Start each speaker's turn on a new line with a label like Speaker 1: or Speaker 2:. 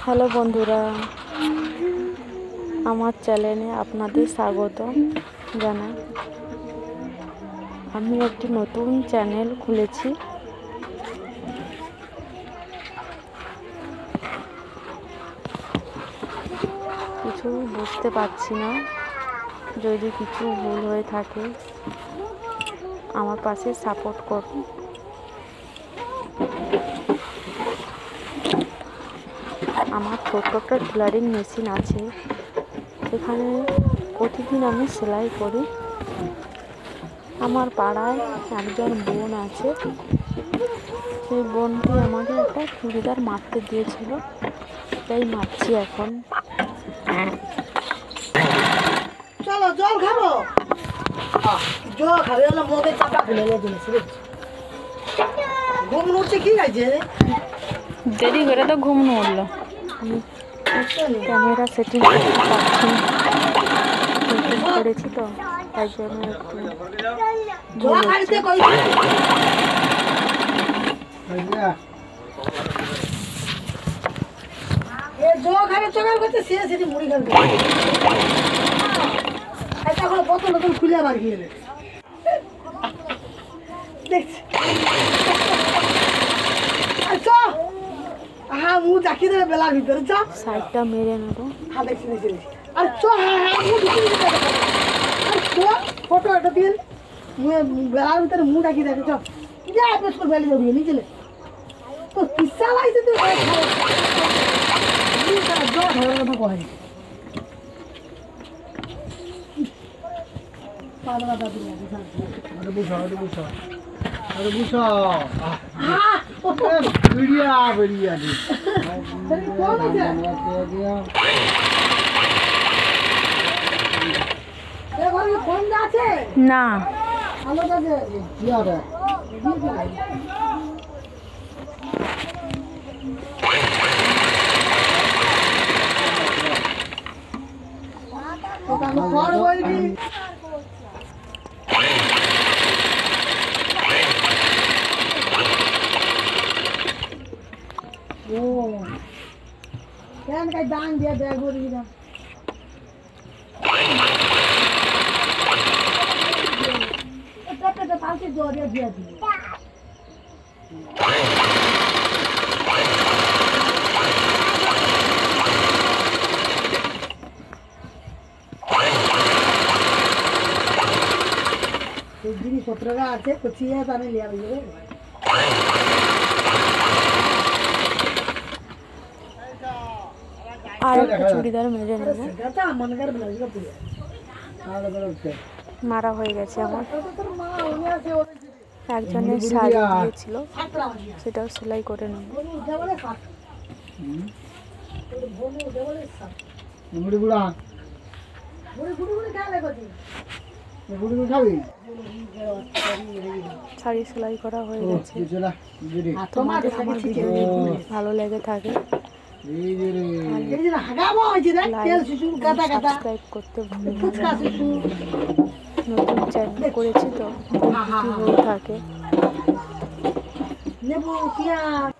Speaker 1: Hello বন্ধুরা, আমার চ্যানেলে আপনাদের স্বাগত জানাই। আমি একটি নতুন চ্যানেল খুলেছি। কিছু বুঝতে পারছি না, যদি কিছু ভুল হয়ে থাকে আমার পাশে সাপোর্ট করুন। আমার ছোট্ট একটা টেলারিং মেশিন আছে, সেখানে প্রতিদিন আমি সেলাই করি। আমার পাড়ায় একজন বোন আছে, সেই বোনটি আমাকে একটা চুড়িদার মারতে দিয়েছিল, তাই মারছি এখন।
Speaker 2: চলো জল খাবো, জল খাবে হলো মগে চাপা খুলে দিয়েছে। ঘুম উঠছে কি গাইছে
Speaker 1: দেরি করে তো ঘুম উঠলো। ক্যামেরা সেটিং করতে পারছি না, করেছি তো তাই জন্য একটু
Speaker 2: জল খাইতে কই এ জল খাবে চকাল করতে সে সেটি মুড়ি খাবে। এটা হলো বোতল বোতল খুলে আবার গিয়ে দেখছি। আচ্ছা হ্যাঁ মু চাকি দেবে বেলার ভিতরে চ
Speaker 1: সাইডটা মেরে নেবো।
Speaker 2: হ্যাঁ দেখছি দেখছি আর চ হ্যাঁ হ্যাঁ মু ঢুকিয়ে দিতে আর চ ফটো এটা দিয়ে বেলার ভিতরে মু ডাকি দেখে চ যা পেশ করে বেলি যাবি নিচে তো কিসা লাগছে তুই জল ধরার কথা কয় পাগলা দাদু লাগে
Speaker 3: अरे बुझा बढ़िया बढ़िया जी
Speaker 2: फोन আছে
Speaker 1: না
Speaker 2: ভালো আছে
Speaker 3: কি হবে
Speaker 2: দোকান পর বলবি ও কেন কাই দান দিয়া দেয় গরি না এটা পালকে জরিয়া দিয়া দি এই জিনিসপত্রটা আছে কুচিয়ে তানে লিয়া যাবে
Speaker 1: আর একটা চুড়িদার মেরে নেবো।
Speaker 2: এটা মনকার ব্লাউজটা পুরো
Speaker 1: মারা হয়ে গেছে আমার।
Speaker 2: তোর মা উনি আছে
Speaker 1: একজনের শাড়ি দিয়েছিল, সেটাও সেলাই করে নেবো।
Speaker 2: উঠে বলে সাত ভূমি উঠে বলে সাত
Speaker 3: মুড়ি গুড়া
Speaker 2: মুড়ি গুড়ি গুড়ি খায় লাগছি
Speaker 3: মুড়ি গুড় খাবি
Speaker 1: শাড়ি সেলাই করা হয়ে
Speaker 3: ও
Speaker 1: গেছে।
Speaker 3: চলা দিদি
Speaker 1: তোমাদের আমার ভিডিও ভালো লেগে থাকে
Speaker 3: এই যে রে
Speaker 2: এই যে হাগাবো এই যে তেল শিশু কাটা কাটা
Speaker 1: সাবস্ক্রাইব করতে ভুলবেন না।
Speaker 2: ফুচকা শিশু
Speaker 1: নতুন চ্যানেল করেছি তো, হয়ে থাকে।
Speaker 2: নেবু পেঁয়াজ